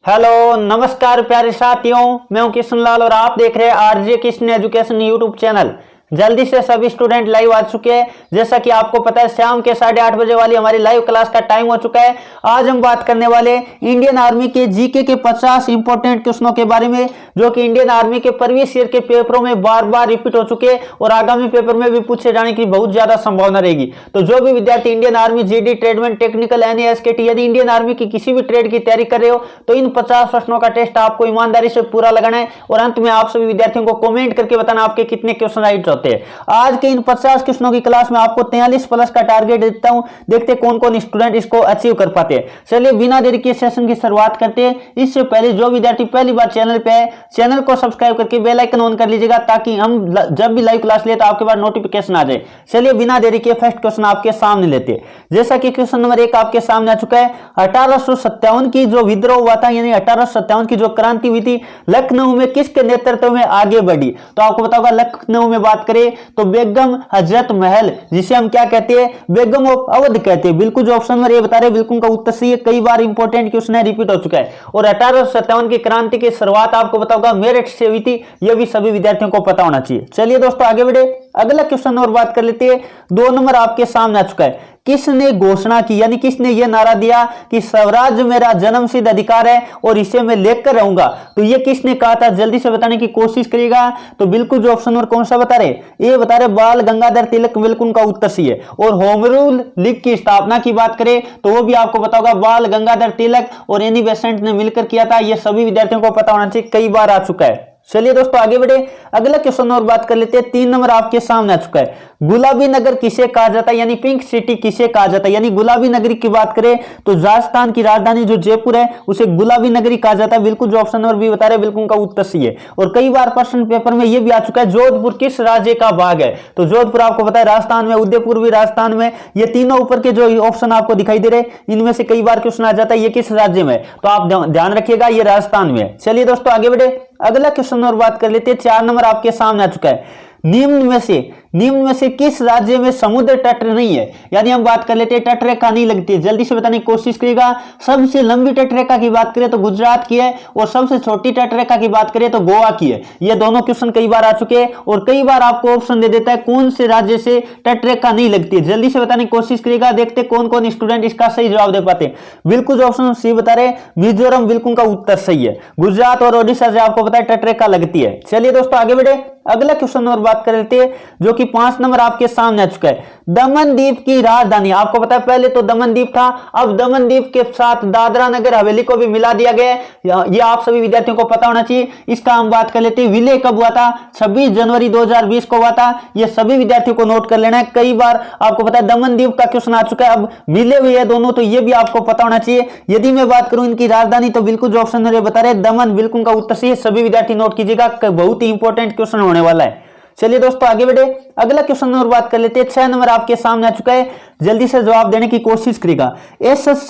Hello नमस्कार प्यारे साथियों, मैं हूं किशन लाल और आप देख रहे हैं RJ Kishan education YouTube channel. जल्दी से सभी स्टूडेंट लाइव आ चुके हैं। जैसा कि आपको पता है शाम के 8:30 बजे वाली हमारी लाइव क्लास का टाइम हो चुका है। आज हम बात करने वाले इंडियन आर्मी के जीके के 50 इंपॉर्टेंट क्वेश्चनों के बारे में, जो कि इंडियन आर्मी के प्रीवियस ईयर के पेपरों में बार बार रिपीट हो चुके हैं और आगामी पेपर में भी पूछे जाने की बहुत ज्यादा संभावना रहेगी। तो जो भी विद्यार्थी Indian army, GD, tradesman, technical, एनएएसकेटी यदि इंडियन आर्मी की किसी भी ट्रेड की तैयारी कर रहे हो तो इन 50 प्रश्नों का टेस्ट आपको ईमानदारी से पूरा लगाना है और अंत में आप सभी विद्यार्थियों को कमेंट करके बताना आपके कितने क्वेश्चन राइट होते हैं। आज के इन 50 क्वेश्चनों की क्लास में आपको 43 प्लस का टारगेट देता हूं। देखते कौन कौन स्टूडेंट इसको अचीव कर पाते हैं। चलिए बिना देरी के सेशन की शुरुआत करते हैं। इससे पहले जो विद्यार्थी पहली बार चैनल पे है, चैनल को सब्सक्राइब करके बेल आइकन ऑन कर लीजिएगा ताकि हम जब भी लाइव क्लास ले तो आपके पास नोटिफिकेशन आ जाए। चलिए बिना देरी के फर्स्ट क्वेश्चन आपके सामने लेते हैं। जैसा कि क्वेश्चन नंबर 1 आपके सामने आ चुका है। 1857 की जो विद्रोह हुआ था, यानी 1857 की जो क्रांति हुई थी, लखनऊ में किसके नेतृत्व में आगे बढ़ी? तो आपको पता होगा लखनऊ में बात करें तो बेगम हजरत महल, जिसे हम क्या कहते हैं, बेगम ऑफ अवध कहते हैं। बिल्कुल जो ऑप्शन नंबर ए बता रहे हैं बिल्कुल का उत्तर सही है। कई बार इंपॉर्टेंट क्वेश्चन है, रिपीट हो चुका है। और 1857 की क्रांति की शुरुआत आपको पता होगा मेरठ से हुई थी। यह भी सभी विद्यार्थियों को पता होना चाहिए। चलिए दोस्तों आगे बढ़े, अगला क्वेश्चन और बात कर लेते हैं। 2 नंबर आपके सामने आ चुका है। किसने घोषणा की, यानी किसने यह नारा दिया कि स्वराज्य मेरा जन्मसिद्ध अधिकार है और इसे मैं लेकर रहूंगा? तो यह किसने कहा था? जल्दी से बताने की कोशिश करिएगा। तो बिल्कुल जो ऑप्शन नंबर कौन सा बता रहे, ये बता रहे बाल गंगाधर तिलक। बिल्कुल का उत्तर सही है। और होम रूल लीग की स्थापना की बात करें तो वो भी आपको पता होगा बाल गंगाधर तिलक और एनी बेसेंट ने मिलकर किया था। यह सभी विद्यार्थियों को पता होना चाहिए, कई बार आ चुका है। चलिए दोस्तों आगे बढ़े, अगला क्वेश्चन और बात कर लेते हैं। 3 नंबर आपके सामने आ चुका है। गुलाबी नगर किसे कहा जाता है, यानी पिंक सिटी किसे कहा जाता है? यानी गुलाबी नगरी की बात करें तो राजस्थान की राजधानी जो जयपुर है उसे गुलाबी नगरी कहा जाता है। बिल्कुल जो ऑप्शन नंबर बी बता रहे बिल्कुल का उत्तर सही है। और कई बार प्रश्न पेपर में यह भी आ चुका है जोधपुर किस राज्य का भाग है? तो जोधपुर आपको पता है राजस्थान में, उदयपुर भी राजस्थान में। ये तीनों ऊपर के जो ऑप्शन आपको दिखाई दे रहे इनमें से कई बार क्वेश्चन आ जाता है ये किस राज्य में, तो आप ध्यान रखिएगा ये राजस्थान में है। चलिए दोस्तों आगे बढ़े, अगला क्वेश्चन और बात कर लेते हैं। 4 नंबर आपके सामने आ चुका है। निम्न में से किस राज्य में समुद्र तट नहीं है? यानी हम बात कर लेते हैं तट रेखा नहीं लगती है। जल्दी से बताने की कोशिश करिएगा। सबसे लंबी तट रेखा की बात करें तो गुजरात की है और सबसे छोटी तट रेखा की बात करें तो गोवा की है। ये दोनों क्वेश्चन कई बार आ चुके हैं और कई बार आपको ऑप्शन दे देता है कौन से राज्य से तट रेखा नहीं लगती है। जल्दी से बताने की कोशिश करिएगा। देखते कौन कौन स्टूडेंट इसका सही जवाब दे पाते हैं। बिल्कुल जो ऑप्शन सी बता रहे मिजोरम, बिल्कुल का उत्तर सही है। गुजरात और ओडिशा से आपको पता है तट रेखा लगती है। चलिए दोस्तों आगे बढ़े, अगला क्वेश्चन और बात कर लेते हैं जो कि 5 नंबर आपके सामने आ चुका है। दमन द्वीप की राजधानी, आपको पता है पहले तो दमन द्वीप था, अब दमन द्वीप के साथ दादरा नगर हवेली को भी मिला दिया गया है। ये आप सभी विद्यार्थियों को पता होना चाहिए। इसका हम बात कर लेते हैं विलय कब हुआ था? 26 जनवरी 2020 को हुआ था। ये सभी विद्यार्थियों को नोट कर लेना है। कई बार आपको पता है दमन द्वीप का क्वेश्चन आ चुका है, अब मिले हुए है दोनों, तो ये भी आपको पता होना चाहिए। यदि मैं बात करूं इनकी राजधानी तो बिल्कुल जो ऑप्शन बता रहे दमन, बिल्कुल का उत्तर सही है। सभी विद्यार्थी नोट कीजिएगा, बहुत ही इंपॉर्टेंट क्वेश्चन होने वाला है। चलिए दोस्तों आगे बढ़े, अगला क्वेश्चन और बात कर लेते हैं। 6 नंबर आपके सामने आ चुका है। जल्दी से जवाब देने की कोशिश करेगा। एसएस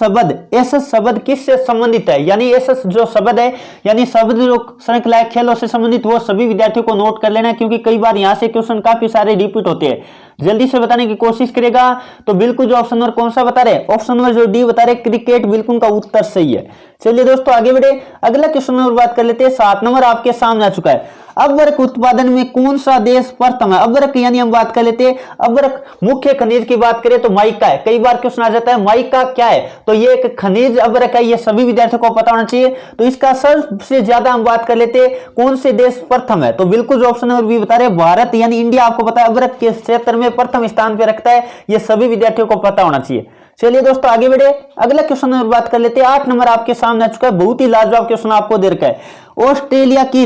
शब्द किससे संबंधित है? यानी एसएस जो शब्द है, यानी शब्द जो श्रृंखला खेलों से संबंधित, वो सभी विद्यार्थियों को नोट कर लेना है क्योंकि कई बार यहां से क्वेश्चन काफी सारे रिपीट होते हैं। जल्दी से बताने की कोशिश करेगा। तो बिल्कुल जो ऑप्शन नंबर कौन सा बता रहे, ऑप्शन नंबर जो डी बता रहे क्रिकेट, बिल्कुल का उत्तर सही है। चलिए दोस्तों आगे बढ़े, अगला क्वेश्चन और बात कर लेते हैं। 7 नंबर आपके सामने आ चुका है। अभ्रक उत्पादन में कौन सा देश प्रथम है? अभ्रक यानी हम बात कर लेते हैं अभ्रक मुख्य खनिज की बात करें तो माइका है। कई बार क्वेश्चन आ जाता है माइका क्या है, तो ये एक खनिज अभ्रक है। ये सभी विद्यार्थियों को पता होना चाहिए। तो इसका सबसे ज्यादा हम बात कर लेते हैं कौन से देश प्रथम है, तो बिल्कुल जो ऑप्शन नंबर बी बता रहे भारत, यानी इंडिया आपको पता है अभ्रक के क्षेत्र में प्रथम स्थान पर रखता है। ये सभी विद्यार्थियों को पता होना चाहिए। चलिए दोस्तों आगे बढ़े, अगला क्वेश्चन नंबर बात कर लेते हैं। 8 नंबर आपके सामने आ चुका है। बहुत ही लाजवाब क्वेश्चन आपको दे रखा है। ऑस्ट्रेलिया की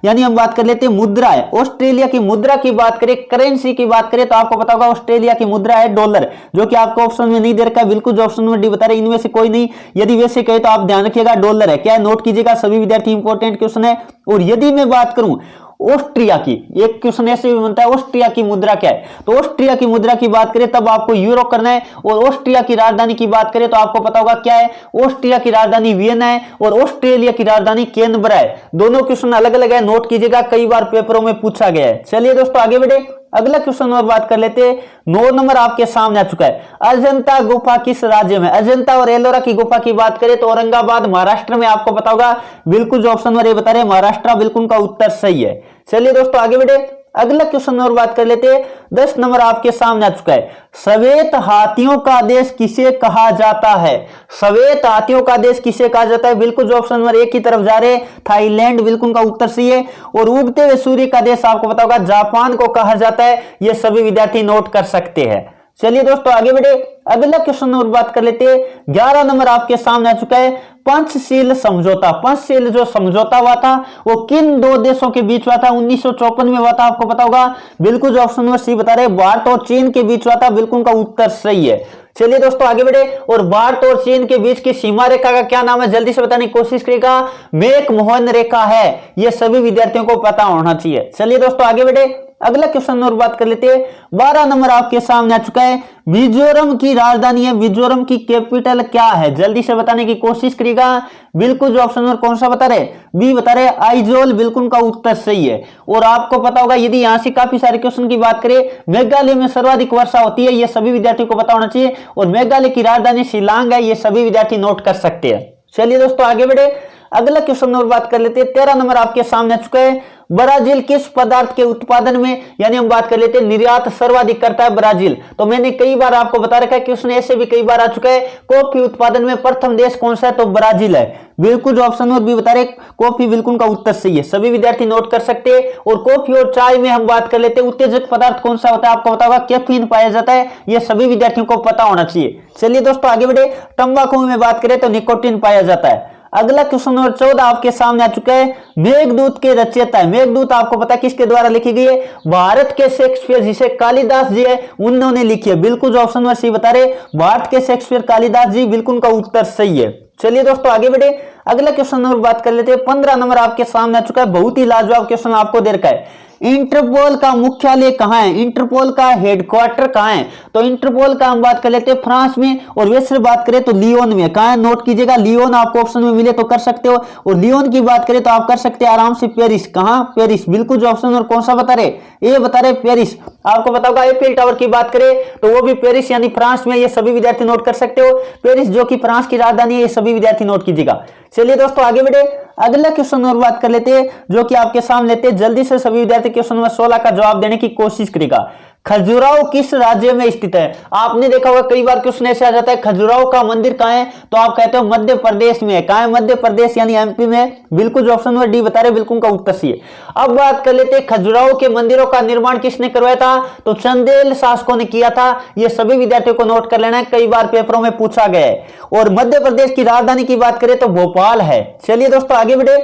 यानी हम बात कर लेते हैं मुद्रा है। ऑस्ट्रेलिया की मुद्रा की बात करें, करेंसी की बात करें तो आपको पता होगा ऑस्ट्रेलिया की मुद्रा है डॉलर, जो कि आपको ऑप्शन में नहीं दे रखा है। बिल्कुल जो ऑप्शन में डी बता रहे इनमें से कोई नहीं। यदि वैसे कहे तो आप ध्यान रखिएगा डॉलर है। क्या है, नोट कीजिएगा, सभी विद्यार्थी इंपॉर्टेंट क्वेश्चन है। और यदि मैं बात करूं ऑस्ट्रिया की, एक क्वेश्चन ऐसे भी बनता है ऑस्ट्रिया की मुद्रा क्या है, तो ऑस्ट्रिया की मुद्रा की बात करें तब आपको यूरो करना है। और ऑस्ट्रिया की राजधानी की बात करें तो आपको पता होगा क्या है, ऑस्ट्रिया की राजधानी वियना है और ऑस्ट्रेलिया की राजधानी कैनबरा है। दोनों क्वेश्चन अलग अलग है, नोट कीजिएगा, कई बार पेपरों में पूछा गया है। चलिए दोस्तों आगे बढ़े, अगला क्वेश्चन और बात कर लेते हैं। 9 नंबर आपके सामने आ चुका है। अजंता गुफा किस राज्य में? अजंता और एलोरा की गुफा की बात करें तो औरंगाबाद महाराष्ट्र में, आपको पता होगा। बिल्कुल जो ऑप्शन नंबर ए बता रहे महाराष्ट्र, बिल्कुल का उत्तर सही है। चलिए दोस्तों आगे बढ़े, अगला क्वेश्चन और बात कर लेते हैं। 10 नंबर आपके सामने आ चुका है। श्वेत हाथियों का देश किसे कहा जाता है? श्वेत हाथियों का देश किसे कहा जाता है? बिल्कुल जो ऑप्शन नंबर 1 की तरफ जा रहे थाईलैंड, बिल्कुल का उत्तर सही है। और उगते हुए सूर्य का देश आपको पता होगा जापान को कहा जाता है। ये सभी विद्यार्थी नोट कर सकते हैं। चलिए दोस्तों आगे बढ़े, अगला क्वेश्चन और बात कर लेते हैं। 11 नंबर आपके सामने आ चुका है। पंचशील समझौता, पंचशील जो समझौता हुआ था वो किन दो देशों के बीच हुआ था? 1954 में हुआ था, आपको पता होगा। बिल्कुल जो ऑप्शन नंबर सी बता रहे भारत और चीन के बीच हुआ था, बिल्कुल का उत्तर सही है। चलिए दोस्तों आगे बढ़े, और भारत और चीन के बीच की सीमा रेखा का क्या नाम है? जल्दी से बताने की कोशिश करेगा। मैक-मोहन रेखा है, यह सभी विद्यार्थियों को पता होना चाहिए। चलिए दोस्तों आगे बढ़े, अगला क्वेश्चन और बात कर लेते हैं। 12 नंबर आपके सामने आ चुका है। मिजोरम की राजधानी है, मिजोरम की कैपिटल क्या है? जल्दी से बताने की कोशिश करिएगा। बिल्कुल जो ऑप्शन नंबर कौन सा बता रहे? बी बता रहे आइजोल, बिल्कुल का उत्तर सही है। और आपको पता होगा यदि यहां से काफी सारे क्वेश्चन की बात करें, मेघालय में सर्वाधिक वर्षा होती है, यह सभी विद्यार्थियों को पता होना चाहिए। और मेघालय की राजधानी शिलांग है, ये सभी विद्यार्थी नोट कर सकते हैं। चलिए दोस्तों आगे बढ़े, अगला क्वेश्चन और बात कर लेते हैं। 13 नंबर आपके सामने आ चुका है। ब्राजील किस पदार्थ के उत्पादन में, यानी हम बात कर लेते हैं निर्यात सर्वाधिक करता है ब्राजील। तो मैंने कई बार आपको बता रखा है, क्वेश्चन ऐसे भी कई बार आ चुका है। कॉफी उत्पादन में प्रथम देश कौन सा है? तो ब्राजील है। बिल्कुल जो ऑप्शन नंबर बी बता रहे कॉफी, बिल्कुल का उत्तर सही है। सभी विद्यार्थी नोट कर सकते हैं। और कॉफी और चाय में हम बात कर लेते हैं, उत्तेजक पदार्थ कौन सा होता है? आपको पता होगा कैफीन पाया जाता है, यह सभी विद्यार्थियों को पता होना चाहिए। चलिए दोस्तों आगे बढ़े, तंबाकू में बात करें तो निकोटीन पाया जाता है। अगला क्वेश्चन नंबर 14 आपके सामने आ चुका है। मेघदूत के रचयिता है, मेघदूत आपको पता है किसके द्वारा लिखी गई है? भारत के शेक्सपियर, जिसे कालिदास जी है, उन्होंने लिखी है। बिल्कुल जो ऑप्शन नंबर सी बता रहे भारत के शेक्सपियर कालिदास जी, बिल्कुल का उत्तर सही है। चलिए दोस्तों आगे बढ़े, अगला क्वेश्चन नंबर बात कर लेते हैं। 15 नंबर आपके सामने आ चुका है। बहुत ही लाजवाब क्वेश्चन आपको दे रखा है। इंटरपोल का मुख्यालय कहां है? इंटरपोल का हेडक्वार्टर कहां है? तो इंटरपोल का हम बात कर लेते हैं फ्रांस में, और वैसे बात करें तो लियोन में। कहां है? नोट कीजिएगा, लियोन आपको ऑप्शन में मिले तो कर सकते हो। और लियोन की बात करें तो आप कर सकते हैं आराम से पेरिस। कहां? पेरिस। बिल्कुल जो ऑप्शन और कौन सा बता रहे? ये बता रहे पेरिस। आपको पता होगा एफिल टावर की बात करें तो वो भी पेरिस यानी फ्रांस में, ये सभी विद्यार्थी नोट कर सकते हो। पेरिस जो कि फ्रांस की राजधानी है, ये सभी विद्यार्थी नोट कीजिएगा। चलिए दोस्तों आगे बढ़े, अगला क्वेश्चन और बात कर लेते हैं जो कि आपके सामने लेते हैं। जल्दी से सभी विद्यार्थी क्वेश्चन नंबर 16 का जवाब देने की कोशिश करेगा। खजुराहो किस राज्य में स्थित है? आपने देखा होगा कई बार क्वेश्चन ऐसे आ जाता है, खजुराहो का मंदिर कहां है? तो आप कहते हो मध्य प्रदेश में है। कहां है? मध्य प्रदेश यानी एमपी में। बिल्कुल जो ऑप्शन नंबर डी बता रहे, बिल्कुल का उत्तर सही है। अब बात कर लेते हैं खजुराहो के मंदिरों का निर्माण किसने करवाया था? तो चंदेल शासकों ने किया था। यह सभी विद्यार्थियों को नोट कर लेना है, कई बार पेपरों में पूछा गया है। और मध्य प्रदेश की राजधानी की बात करें तो भोपाल है। चलिए दोस्तों आगे बढ़े,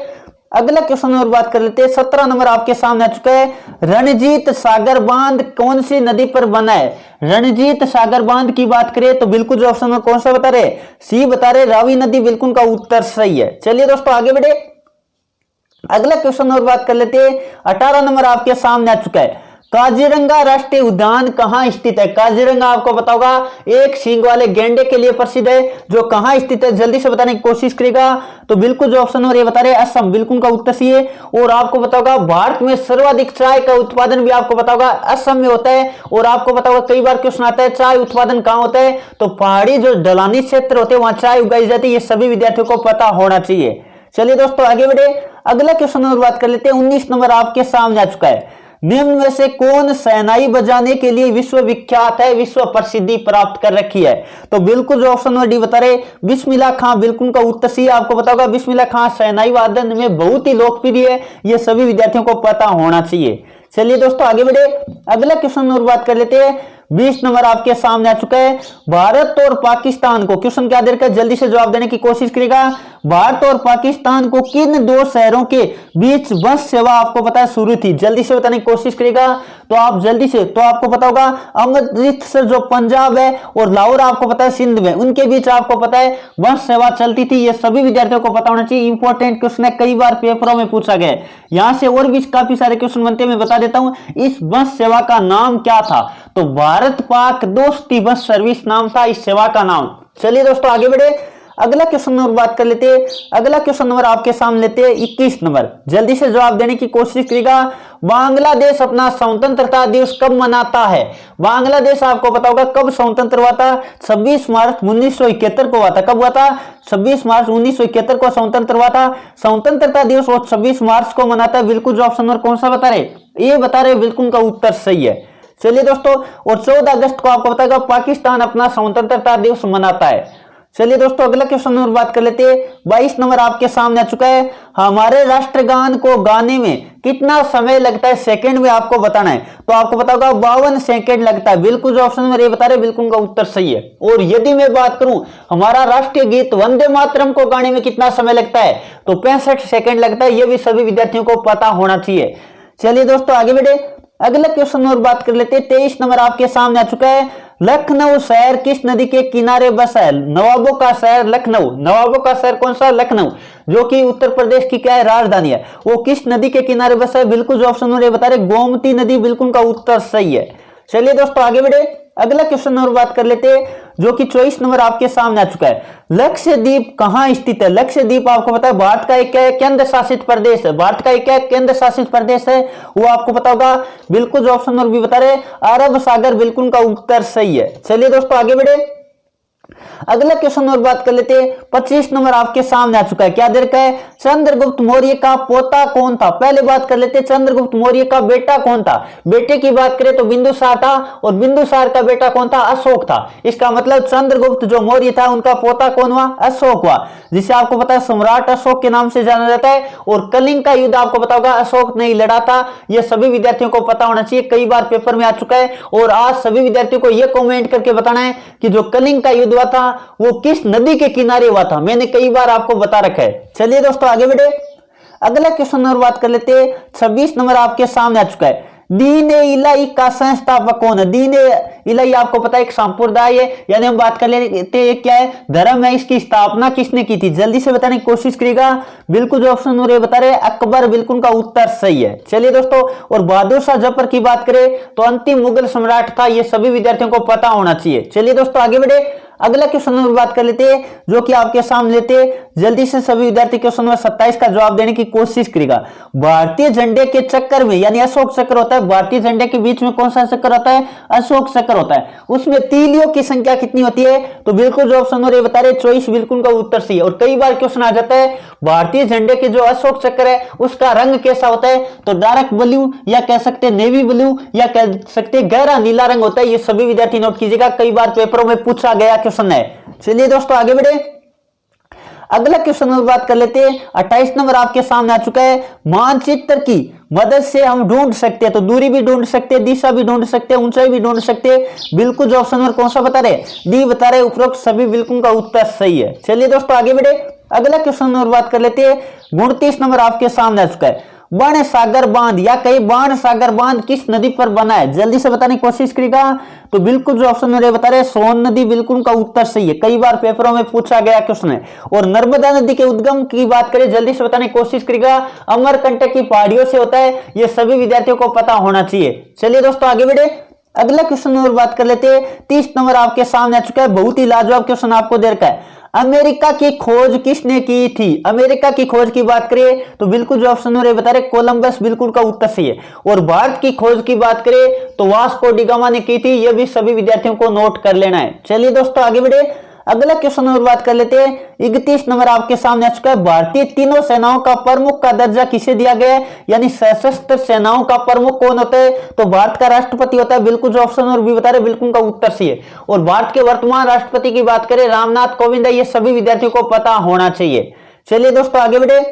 अगला क्वेश्चन और बात कर लेते हैं। 17 नंबर आपके सामने आ चुका है। रणजीत सागर बांध कौन सी नदी पर बना है? रणजीत सागर बांध की बात करें तो बिल्कुल जो ऑप्शन में कौन सा बता रहे? सी बता रहे रावी नदी, बिल्कुल का उत्तर सही है। चलिए दोस्तों आगे बढ़े, अगला क्वेश्चन और बात कर लेते हैं। 18 नंबर आपके सामने आ चुका है। काजीरंगा राष्ट्रीय उद्यान कहां स्थित है? काजीरंगा आपको पता होगा एक सींग वाले गैंडे के लिए प्रसिद्ध है, जो कहां स्थित है जल्दी से बताने की कोशिश करेगा। तो बिल्कुल जो ऑप्शन और ये बता रहे असम, बिल्कुल का उत्तर सही है। और आपको पता होगा भारत में सर्वाधिक चाय का उत्पादन भी आपको पता होगा असम में होता है। और आपको पता होगा कई बार क्वेश्चन आता है चाय उत्पादन कहां होता है? तो पहाड़ी जो ढलानी क्षेत्र होते हैं वहां चाय उगाई जाती है, ये सभी विद्यार्थियों को पता होना चाहिए। चलिए दोस्तों आगे बढ़े, अगला क्वेश्चन और बात कर लेते हैं। 19 नंबर आपके सामने आ चुका है। निम्न में से कौन शहनाई बजाने के लिए विश्वविख्यात है, विश्व प्रसिद्धि प्राप्त कर रखी है? तो बिल्कुल जो ऑप्शन नंबर डी बता रहे बिस्मिल्लाह खां, बिल्कुल का उत्तर सही है। आपको पता होगा बिस्मिल्लाह खां शहनाई वादन में बहुत ही लोकप्रिय है, यह सभी विद्यार्थियों को पता होना चाहिए। चलिए दोस्तों आगे बढ़े, अगला क्वेश्चन और बात कर लेते हैं। 20 नंबर आपके सामने आ चुका है। भारत और पाकिस्तान को, क्वेश्चन क्या दे रखा है जल्दी से जवाब देने की कोशिश करेगा। भारत और पाकिस्तान को किन दो शहरों के बीच बस सेवा आपको पता है शुरू थी? जल्दी से बताने की कोशिश करेगा। तो आप जल्दी से, तो आपको पता होगा अमृतसर जो पंजाब है और लाहौर आपको पता है सिंध में, उनके बीच आपको पता है बस सेवा चलती थी। ये सभी विद्यार्थियों को पता होना चाहिए, इंपॉर्टेंट क्वेश्चन है, कई बार पेपरों में पूछा गया है। यहां से और भी काफी सारे क्वेश्चन बनते हैं, मैं बता देता हूं इस बस सेवा का नाम क्या था। तो भारत पाक दोस्ती बस सर्विस नाम था इस सेवा का नाम। चलिए दोस्तों आगे बढ़े, अगला क्वेश्चन नंबर बात कर लेते हैं। अगला क्वेश्चन नंबर आपके सामने लेते हैं 21 नंबर। जल्दी से जवाब देने की कोशिश करिएगा। बांग्लादेश अपना स्वतंत्रता दिवस कब मनाता है? बांग्लादेश आपको पता होगा कब स्वतंत्र हुआ था? 26 मार्च 1971 को हुआ था। कब हुआ था? 26 मार्च 1971 को स्वतंत्र हुआ था। स्वतंत्रता दिवस वो 26 मार्च को मनाता है। बिल्कुल जो ऑप्शन नंबर कौन सा बता रहे? ये बता रहे, बिल्कुल का उत्तर सही है। चलिए दोस्तों, और 14 अगस्त को आपको बताएगा पाकिस्तान अपना स्वतंत्रता दिवस मनाता है। चलिए दोस्तों, अगला क्वेश्चन नंबर बात कर लेते हैं। 22 नंबर आपके सामने आ चुका है। हमारे राष्ट्रगान को गाने में कितना समय लगता है? सेकंड में आपको बताना है। तो आपको पता होगा 52 सेकंड लगता है। बिल्कुल जो ऑप्शन नंबर ये बता रहे, बिल्कुल का उत्तर सही है। और यदि मैं बात करूं हमारा राष्ट्रीय गीत वंदे मातरम को गाने में कितना समय लगता है, तो 65 सेकंड लगता है। यह भी सभी विद्यार्थियों को पता होना चाहिए। चलिए दोस्तों, आगे बढ़े। अगला क्वेश्चन नंबर बात कर लेते हैं। 23 नंबर आपके सामने आ चुका है। लखनऊ शहर किस नदी के किनारे बसा है? नवाबों का शहर लखनऊ। नवाबों का शहर कौन सा? लखनऊ, जो कि उत्तर प्रदेश की क्या है? राजधानी है। वो किस नदी के किनारे बसा है? बिल्कुल जो ऑप्शन नंबर बता रहे, गोमती नदी। बिल्कुल का उत्तर सही है। चलिए दोस्तों, आगे बढ़े। अगला क्वेश्चन नंबर बात कर लेते हैं, जो कि 24 नंबर आपके सामने आ चुका है। लक्षद्वीप कहां स्थित है? लक्षद्वीप आपको पता है भारत का एक केंद्र शासित प्रदेश है। भारत का एक केंद्र शासित प्रदेश है, वो आपको पता होगा। बिल्कुल जो ऑप्शन नंबर भी बता रहे, अरब सागर। बिल्कुल का उत्तर सही है। चलिए दोस्तों, आगे बढ़े। अगला क्वेश्चन नंबर बात कर लेते हैं। 25 नंबर आपके सामने आ चुका है। क्या दे रखा है? चंद्रगुप्त मौर्य का पोता कौन था? पहले बात कर लेते हैं, चंद्रगुप्त मौर्य का बेटा कौन था? बेटे की बात करें तो बिंदुसार था, और बिंदुसार का बेटा कौन था? अशोक था। इसका मतलब चंद्रगुप्त जो मौर्य था, उनका पोता कौन हुआ? अशोक हुआ, जिसे आपको पता है सम्राट अशोक के नाम से जाना जाता है। और कलिंग का युद्ध आपको पता होगा अशोक ने लड़ा था। यह सभी विद्यार्थियों को पता होना चाहिए, कई बार पेपर में आ चुका है। और आज सभी विद्यार्थियों को यह कमेंट करके बताना है कि जो कलिंग का युद्ध हुआ था वो किस नदी के किनारे हुआ था। मैंने कई बार आपको बता रखा है। चलिए दोस्तों, आगे बढ़े। अगला क्वेश्चन नंबर बात कर लेते हैं। 26 नंबर आपके सामने आ चुका है। दीन इलाही का संस्थापक कौन है? दीन इलाही आपको पता है एक संप्रदाय है, यानी हम बात कर लेते हैं क्या है? धर्म है। इसकी स्थापना किसने की थी? जल्दी से बताने की कोशिश करिएगा। बिल्कुल जो ऑप्शन नंबर बता रहे, अकबर। बिल्कुल का उत्तर सही है। चलिए दोस्तों, और बहादुर शाह जफर की बात करें तो अंतिम मुगल सम्राट था। यह सभी विद्यार्थियों को पता होना चाहिए। चलिए दोस्तों, आगे बढ़े। अगला क्वेश्चन नंबर बात कर लेते हैं, जो कि आपके सामने लेते हैं। जल्दी से सभी विद्यार्थी क्वेश्चन नंबर 27 का जवाब देने की कोशिश करेगा। भारतीय झंडे के चक्कर में, यानी अशोक चक्र होता है, भारतीय झंडे के बीच में कौन सा चक्र होता है? अशोक चक्र होता है। उसमें तीलियों की संख्या कितनी होती है? तो बिल्कुल जो ऑप्शन नंबर बता रहे 24। बिल्कुल का उत्तर सही है। और कई बार क्वेश्चन आ जाता है भारतीय झंडे के जो अशोक चक्र है उसका रंग कैसा होता है? तो डार्क ब्लू, या कह सकते हैं नेवी ब्लू, या कह सकते हैं गहरा नीला रंग होता है। ये सभी विद्यार्थी नोट कीजिएगा, कई बार पेपरों में पूछा गया क्वेश्चन है। चलिए दोस्तों, आगे बढ़े। अगला क्वेश्चन नंबर बात कर लेते हैं। 28 नंबर आपके सामने आ चुका है। मानचित्र की मदद से हम ढूंढ सकते हैं, तो दूरी भी ढूंढ सकते हैं, दिशा भी ढूंढ सकते हैं, ऊंचाई भी ढूंढ सकते हैं। बिल्कुल जो ऑप्शन नंबर कौन सा बता रहे? डी बता रहे। उपरोक्त सभी बिल्कुल का उत्तर सही है। चलिए दोस्तों, आगे बढ़े। अगला क्वेश्चन नंबर बात कर लेते हैं। 29 नंबर आपके सामने आ चुका है। बाण सागर बांध, या कहीं बाण सागर बांध किस नदी पर बना है? जल्दी से बताने की कोशिश करिएगा। तो बिल्कुल जो ऑप्शन नंबर बता रहे सोन नदी। बिल्कुल का उत्तर सही है। कई बार पेपरों में पूछा गया क्वेश्चन है। और नर्मदा नदी के उद्गम की बात करें, जल्दी से बताने की कोशिश करिएगा। अमरकंटक की पहाड़ियों से होता है। यह सभी विद्यार्थियों को पता होना चाहिए। चलिए दोस्तों, आगे बढ़े। अगला क्वेश्चन नंबर बात कर लेते हैं। 30 नंबर आपके सामने आ चुका है। बहुत ही लाजवाब क्वेश्चन आपको दे रखा है। अमेरिका की खोज किसने की थी? अमेरिका की खोज की बात करें तो बिल्कुल जो ऑप्शन नंबर बता रहे कोलंबस। बिल्कुल का उत्तर सही है। और भारत की खोज की बात करें तो वास्को डी गामा ने की थी। यह भी सभी विद्यार्थियों को नोट कर लेना है। चलिए दोस्तों, आगे बढ़े। अगला क्वेश्चन नंबर बात कर लेते हैं। 31 नंबर आपके सामने आ चुका है। भारतीय तीनों सेनाओं का प्रमुख का दर्जा किसे दिया गया है? यानी सशस्त्र सेनाओं का प्रमुख कौन होता है? तो भारत का राष्ट्रपति होता है। बिल्कुल जो ऑप्शन नंबर भी बता रहे, बिल्कुल का उत्तर सही है। और भारत के वर्तमान राष्ट्रपति की बात करें रामनाथ कोविंद है। ये सभी विद्यार्थियों को पता होना चाहिए। चलिए दोस्तों, आगे बढ़े।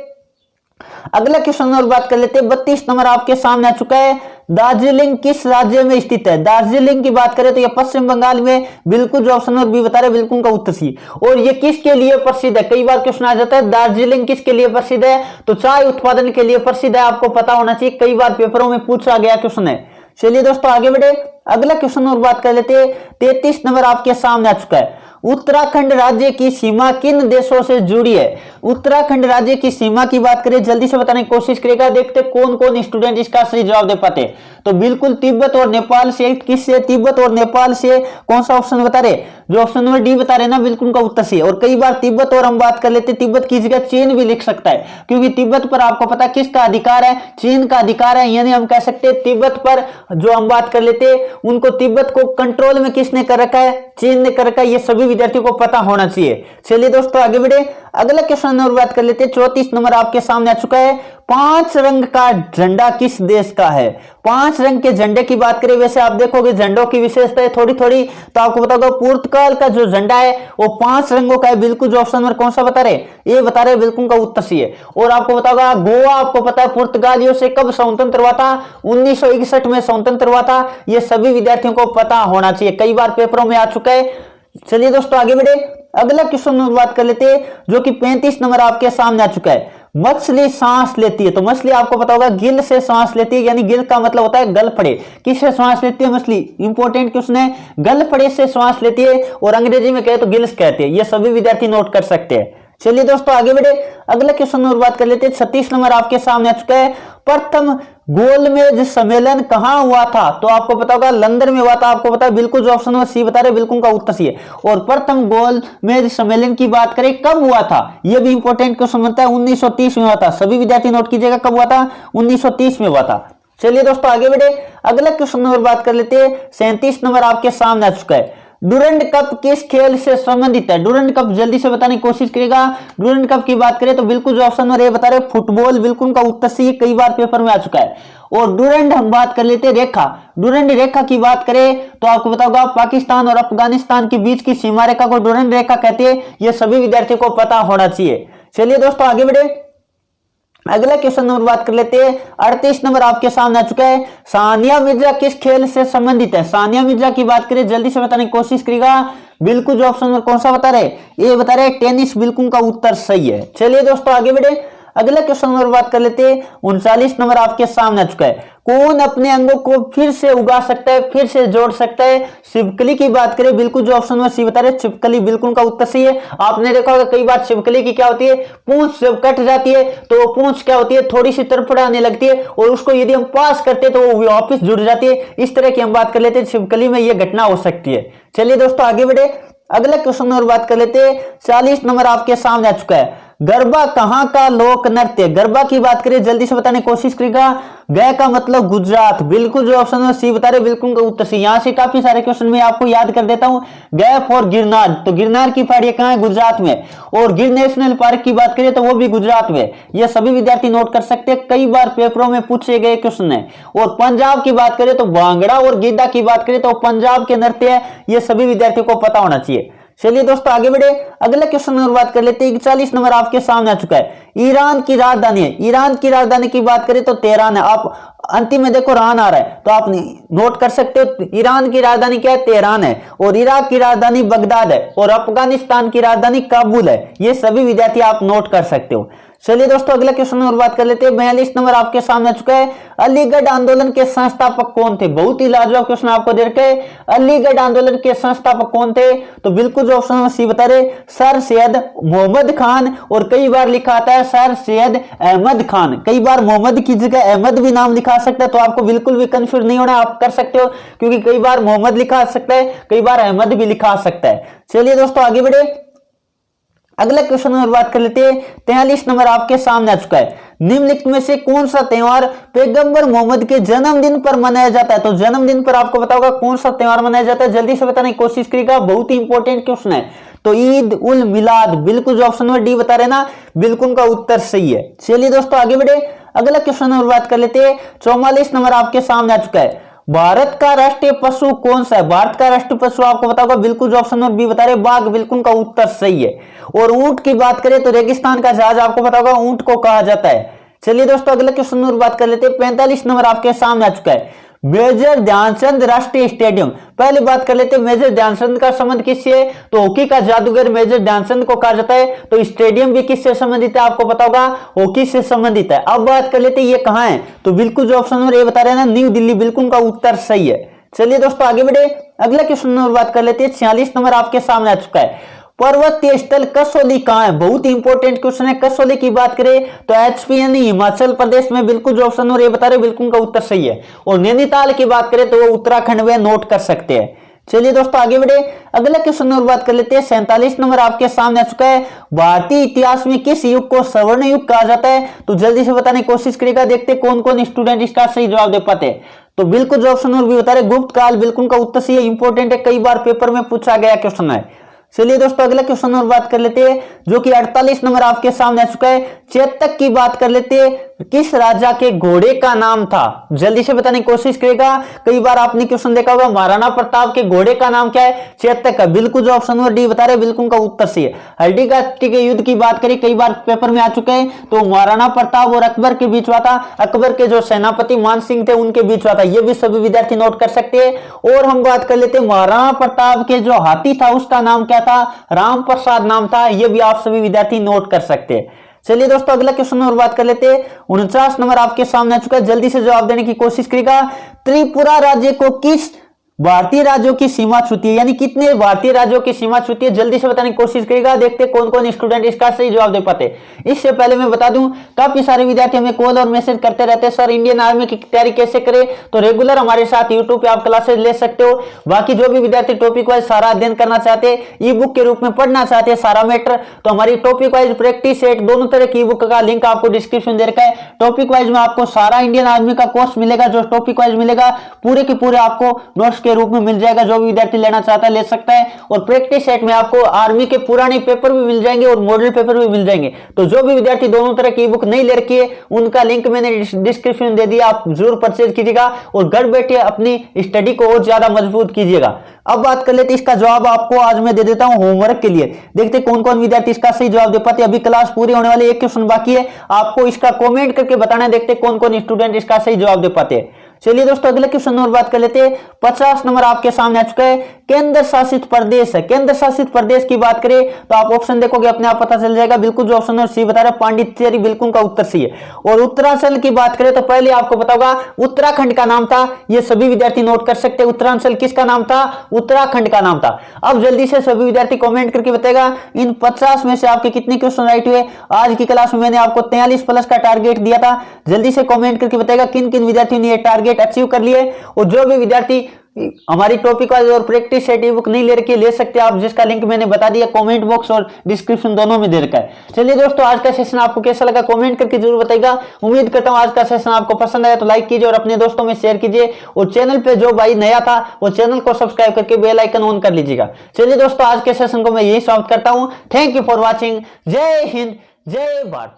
अगला क्वेश्चन नंबर बात कर लेते हैं। 32 नंबर आपके सामने आ चुका है। दार्जिलिंग किस राज्य में स्थित है? दार्जिलिंग की बात करें तो यह पश्चिम बंगाल में। बिल्कुल जो ऑप्शन नंबर बी बता रहे, बिल्कुल का उत्तर सी। और ये किसके लिए प्रसिद्ध है? कई बार क्वेश्चन आ जाता है दार्जिलिंग किसके लिए प्रसिद्ध है? तो चाय उत्पादन के लिए प्रसिद्ध है। आपको पता होना चाहिए, कई बार पेपरों में पूछा गया क्वेश्चन है। चलिए दोस्तों, आगे बढ़े। अगला क्वेश्चन नंबर बात कर लेते हैं। 33 नंबर आपके सामने आ चुका है। उत्तराखंड राज्य की सीमा किन देशों से जुड़ी है? उत्तराखंड राज्य की सीमा की बात करें, जल्दी से बताने की कोशिश करेगा, देखते कौन कौन स्टूडेंट इसका सही जवाब दे पाते। तो बिल्कुल तिब्बत और नेपाल से। किससे? तिब्बत और नेपाल से। कौन सा ऑप्शन बता रहे? जो ऑप्शन नंबर डी बता रहे ना, बिल्कुल का उत्तर से। और कई बार तिब्बत और हम बात कर लेते, तिब्बत की जगह चीन भी लिख सकता है, क्योंकि तिब्बत पर आपको पता है किसका अधिकार है? चीन का अधिकार है। यानी हम कह सकते हैं तिब्बत पर जो हम बात कर लेते, उनको तिब्बत को कंट्रोल में किसने कर रखा है? चीन ने कर रखा है। ये सभी विद्यार्थियों को पता होना चाहिए। चलिए दोस्तों आगे बढ़े, अगला क्वेश्चन नंबर बात कर लेते हैं। 34 नंबर आपके सामने आ चुका है। 5 रंग का झंडा किस देश का है? 5 रंग के झंडे की बात करें, वैसे आप देखोगे झंडों की विशेषताएं थोड़ी थोड़ी, तो आपको बता दो पुर्तगाल का जो झंडा है वो 5 रंगों का है। बिल्कुल जो ऑप्शन नंबर कौन सा बता रहे? ये बता रहे, बिल्कुल का उत्तर सी है। और आपको बताओगा गोवा, आपको पता है पुर्तगालियों से कब स्वतंत्र हुआ था? 1961 में स्वतंत्र हुआ था। ये सभी विद्यार्थियों को पता होना चाहिए, कई बार पेपरों में आ चुका है। चलिए दोस्तों आगे बढ़े, अगला क्वेश्चन नंबर बात कर लेते हैं, जो कि 35 नंबर आपके सामने आ चुका है। मछली सांस लेती है, तो मछली आपको पता होगा गिल से सांस लेती है, यानी गिल का मतलब होता है गलफड़े। किससे सांस लेती है मछली? इंपॉर्टेंट क्वेश्चन है, गलफड़े से सांस लेती है, और अंग्रेजी में कहे तो गिल्स कहते हैं। ये सभी विद्यार्थी नोट कर सकते हैं। चलिए दोस्तों आगे बढ़े, अगला क्वेश्चन नंबर बात कर लेते हैं। 36 नंबर आपके सामने आ चुका है। प्रथम गोलमेज सम्मेलन कहां हुआ था? तो आपको पता होगा लंदन में हुआ था। आपको पता है, बिल्कुल जो ऑप्शन नंबर सी बता रहे, बिल्कुल का उत्तर सी है। और प्रथम गोलमेज सम्मेलन की बात करें कब हुआ था, यह भी इंपॉर्टेंट क्वेश्चन बनता है। 1930 में हुआ था। सभी विद्यार्थी नोट कीजिएगा कब हुआ था? 1930 में हुआ था। चलिए दोस्तों आगे बढ़े, अगला क्वेश्चन नंबर बात कर लेते हैं। 37 नंबर आपके सामने आ चुका है। डूरंड कप किस खेल से संबंधित है? डूरंड कप जल्दी से बताने की कोशिश करेगा। डूरंड कप की बात करें तो बिल्कुल जो ऑप्शन नंबर ए बता रहे फुटबॉल, बिल्कुल का उत्तर सी, कई बार पेपर में आ चुका है। और डूरंड हम बात कर लेते हैं रेखा। डूरंड रेखा की बात करें तो आपको बताओगा पाकिस्तान और अफगानिस्तान के बीच की सीमा रेखा को डूरंड रेखा कहते हैं। यह सभी विद्यार्थियों को पता होना चाहिए। चलिए दोस्तों आगे बढ़े, अगला क्वेश्चन नंबर बात कर लेते हैं। 38 नंबर आपके सामने आ चुका है। सानिया मिर्जा किस खेल से संबंधित है? सानिया मिर्जा की बात करें, जल्दी से बताने की कोशिश करेगा। बिल्कुल जो ऑप्शन नंबर कौन सा बता रहे? ये बता रहे टेनिस, बिल्कुल का उत्तर सही है। चलिए दोस्तों आगे बढ़े, अगला क्वेश्चन नंबर बात कर लेते हैं। 39 नंबर आपके सामने आ चुका है। कौन अपने अंगों को फिर से उगा सकता है, फिर से जोड़ सकता है? छिपकली की बात करें, बिल्कुल जो ऑप्शन नंबर सी बता रहे छिपकली, बिल्कुल का उत्तर सही है। आपने देखा होगा कई बार छिपकली की क्या होती है, पूंछ जब कट जाती है तो वो पूंछ क्या होती है, थोड़ी सी तड़फड़ाने लगती है, और उसको यदि हम पास करते हैं तो वो वापस जुड़ जाती है। इस तरह की हम बात कर लेते हैं, छिपकली में यह घटना हो सकती है। चलिए दोस्तों आगे बढ़े, अगला क्वेश्चन नंबर बात कर लेते हैं। 40 नंबर आपके सामने आ चुका है। गरबा कहां का लोक नृत्य? गरबा की बात करें, जल्दी से बताने की कोशिश करेगा। गया का मतलब गुजरात, बिल्कुल जो ऑप्शन है सी बता रहे, बिल्कुल का उत्तर सी। यहां से काफी सारे क्वेश्चन मैं आपको याद कर देता हूं। गया फॉर गिरनार, तो गिरनार की पहाड़ी कहां है? गुजरात में। और गिर नेशनल पार्क की बात करें तो वो भी गुजरात में। ये सभी विद्यार्थी नोट कर सकते हैं, कई बार पेपरों में पूछे गए क्वेश्चन है। और पंजाब की बात करें तो भांगड़ा और गिद्दा की बात करें तो पंजाब के नृत्य है। ये सभी विद्यार्थियों को पता होना चाहिए। चलिए दोस्तों आगे बढ़े, अगला क्वेश्चन नंबर बात कर लेते हैं। 41 नंबर आपके सामने आ चुका है। ईरान की राजधानी है, ईरान की राजधानी की बात करें तो तेहरान है। आप अंतिम में देखो रान आ रहा है तो आप नोट कर सकते हो, ईरान की राजधानी क्या है? तेहरान है। और इराक की राजधानी बगदाद है। और अफगानिस्तान की राजधानी काबुल है। ये सभी विद्यार्थी आप नोट कर सकते हो। चलिए दोस्तों अगला क्वेश्चन नंबर बात कर लेते हैं। 42 नंबर आपके सामने आ चुका है। अलीगढ़ आंदोलन के संस्थापक कौन थे? बहुत ही लाजवाब क्वेश्चन आपको दे रखे। अलीगढ़ आंदोलन के संस्थापक कौन थे? तो बिल्कुल जो ऑप्शन नंबर सी बता रहे सर सैयद मोहम्मद खान, और कई बार लिखा आता है सर सैयद अहमद खान। कई बार मोहम्मद की जगह अहमद भी नाम लिखा सकता है, तो आपको बिल्कुल भी कंफ्यूज नहीं होना, आप कर सकते हो, क्योंकि कई बार मोहम्मद लिखा सकता है, कई बार अहमद भी लिखा सकता है। चलिए दोस्तों आगे बढ़े, अगला क्वेश्चन नंबर बात कर लेते हैं। 43 नंबर आपके सामने आ चुका है। निम्नलिखित में से कौन सा त्योहार पैगंबर मोहम्मद के जन्मदिन पर मनाया जाता है? तो जन्मदिन पर आपको पता होगा कौन सा त्योहार मनाया जाता है, जल्दी से बताने की कोशिश करिएगा, बहुत ही इंपॉर्टेंट क्वेश्चन है। तो ईद उल मिलाद, बिल्कुल जो ऑप्शन नंबर डी बता रहे ना, बिल्कुल का उत्तर सही है। चलिए दोस्तों आगे बढ़े, अगला क्वेश्चन नंबर बात कर लेते हैं। 44 नंबर आपके सामने आ चुका है। भारत का राष्ट्रीय पशु कौन सा है? भारत का राष्ट्रीय पशु आपको पता होगा, बिल्कुल जो ऑप्शन नंबर बी बता रहे बाघ, बिल्कुल का उत्तर सही है। और ऊंट की बात करें तो रेगिस्तान का जहाज आपको पता होगा ऊंट को कहा जाता है। चलिए दोस्तों अगले क्वेश्चन नंबर बात कर लेते हैं। 45 नंबर आपके सामने आ चुका है। मेजर ध्यानचंद राष्ट्रीय स्टेडियम, पहले बात कर लेते हैं मेजर ध्यानचंद का संबंध किससे है? तो हॉकी का जादूगर मेजर ध्यानचंद को कहा जाता है। तो स्टेडियम भी किससे संबंधित है? आपको पता होगा हॉकी से संबंधित है। अब बात कर लेते हैं ये कहां है? तो बिल्कुल जो ऑप्शन नंबर ए बता रहे हैं ना, न्यू दिल्ली, बिल्कुल का उत्तर सही है। चलिए दोस्तों आगे बढ़े, अगला क्वेश्चन नंबर बात कर लेते हैं। 46 नंबर आपके सामने आ चुका है। पर्वतीय स्थल कसौली कहाँ है? बहुत ही इंपॉर्टेंट क्वेश्चन है। कसौली की बात करें तो एचपी यानी हिमाचल प्रदेश में, बिल्कुल जो ऑप्शन और ये बता रहे बिल्कुल का उत्तर सही है। और नैनीताल की बात करें तो वो उत्तराखंड में, नोट कर सकते हैं। चलिए दोस्तों आगे बढ़े, अगला क्वेश्चन नंबर बात कर लेते हैं। 47 नंबर आपके सामने आ चुका है। भारतीय इतिहास में किस युग को स्वर्ण युग कहा जाता है? तो जल्दी से बताने की कोशिश करेगा, देखते कौन कौन स्टूडेंट इसका सही जवाब दे पाते हैं। तो बिल्कुल जो ऑप्शन और भी बता रहे गुप्त काल, बिल्कुल का उत्तर सही है, इंपॉर्टेंट है, कई बार पेपर में पूछा गया क्वेश्चन है। चलिए दोस्तों अगला क्वेश्चन और बात कर लेते हैं, जो कि 48 नंबर आपके सामने आ चुका है। चेतक की बात कर लेते हैं। किस राजा के घोड़े का नाम था? जल्दी से बताने की कोशिश करेगा, कई बार आपने क्वेश्चन देखा होगा। महाराणा प्रताप के घोड़े का नाम क्या है? चेतक का। बिल्कुल जो ऑप्शन नंबर डी बता रहे बिल्कुल का उत्तर सही है। हल्दीघाटी के युद्ध की बात करें, कई बार पेपर में आ चुके हैं, तो महाराणा प्रताप और अकबर के बीच हुआ था। अकबर के जो सेनापति मान सिंह थे उनके बीच हुआ था। ये भी सभी विद्यार्थी नोट कर सकते हैं। और हम बात कर लेते हैं महाराणा प्रताप के जो हाथी था उसका नाम क्या था? राम प्रसाद नाम था। ये भी आप सभी विद्यार्थी नोट कर सकते हैं। चलिए दोस्तों अगला क्वेश्चन और बात कर लेते हैं। 49 नंबर आपके सामने आ चुका है, जल्दी से जवाब देने की कोशिश करेगा। त्रिपुरा राज्य को किस भारतीय राज्यों की सीमा छूती है? यानी कितने भारतीय राज्यों की सीमा छूती है? जल्दी से बताने की कोशिश करेगा, देखते कौन कौन स्टूडेंट इसका सही जवाब दे पाते। इससे पहले मैं बता दूं, काफी सारे विद्यार्थी हमें कॉल और मैसेज करते रहते हैं, सर इंडियन आर्मी की तैयारी कैसे करें? तो रेगुलर हमारे साथ यूट्यूब पे आप क्लासेस ले सकते हो। बाकी जो भी विद्यार्थी टॉपिक वाइज सारा अध्ययन करना चाहते हैं, ई बुक के रूप में पढ़ना चाहते हैं सारा मैटर, तो हमारी टॉपिक वाइज प्रैक्टिस सेट दोनों तरह की ई बुक का लिंक आपको डिस्क्रिप्शन दे रखा है। टॉपिक वाइज में आपको सारा इंडियन आर्मी का कोर्स मिलेगा, जो टॉपिक वाइज मिलेगा पूरे के पूरे आपको नोट्स के रूप में मिल जाएगा। जो भी विद्यार्थी लेना चाहता है ले सकता है। और प्रैक्टिस सेट में आपको आर्मी के पुराने पेपर भी मिल जाएंगे और मॉडल पेपर भी मिल जाएंगे। तो जो भी विद्यार्थी दोनों तरह की बुक नहीं ले रखी है, उनका लिंक मैंने डिस्क्रिप्शन दे दिया, आप जरूर परचेज कीजिएगा और घर बैठे अपनी स्टडी को और ज्यादा मजबूत कीजिएगा। अब बात कर लेते हैं, इसका जवाब आपको आज मैं दे देता हूं होमवर्क के लिए। देखते कौन कौन विद्यार्थी इसका सही जवाब दे पाते। अभी क्लास पूरी होने वाली, एक क्वेश्चन बाकी है, आपको इसका कॉमेंट करके बताना है, देखते कौन कौन स्टूडेंट इसका सही जवाब दे पाते हैं। चलिए दोस्तों अगले क्वेश्चन और बात कर लेते हैं। 50 नंबर आपके सामने आ चुका है। केंद्र शासित प्रदेश है। केंद्र शासित प्रदेश की बात करें तो आप ऑप्शन देखोगे अपने आप पता चल जाएगा। बिल्कुल जो ऑप्शन सी बता रहा है पांडिचेरी, बिल्कुल का उत्तर सी है। और उत्तरांचल की बात करें तो पहले आपको पता होगा उत्तराखंड का नाम था। ये सभी विद्यार्थी नोट कर सकते हैं। उत्तरांचल किसका नाम था? उत्तराखंड का नाम था। अब जल्दी से सभी विद्यार्थी कमेंट करके बताएगा इन 50 में से आपके कितने क्वेश्चन राइट हुए। आज की क्लास में मैंने आपको 43 प्लस का टारगेट दिया था। जल्दी से कमेंट करके बताएगा किन किन विद्यार्थियों ने ये टारगेट अचीव कर लिए। और जो भी विद्यार्थी हमारी टॉपिक वाइज और प्रैक्टिस सेट ई बुक नहीं ले रखी ले सकते आप, जिसका लिंक मैंने बता दिया कमेंट बॉक्स और डिस्क्रिप्शन दोनों में दे रखा है। चलिए दोस्तों आज का सेशन आपको कैसा लगा कमेंट करके जरूर बताइएगा। उम्मीद करता हूं आज का सेशन आपको पसंद आया तो लाइक कीजिए और अपने दोस्तों में शेयर कीजिए। और चैनल पे जो भाई नया था वो चैनल को सब्सक्राइब करके बेल आइकन ऑन कर लीजिएगा। चलिए दोस्तों आज के सेशन को मैं यही समाप्त करता हूँ। Thank you for watching. जय हिंद, जय भारत।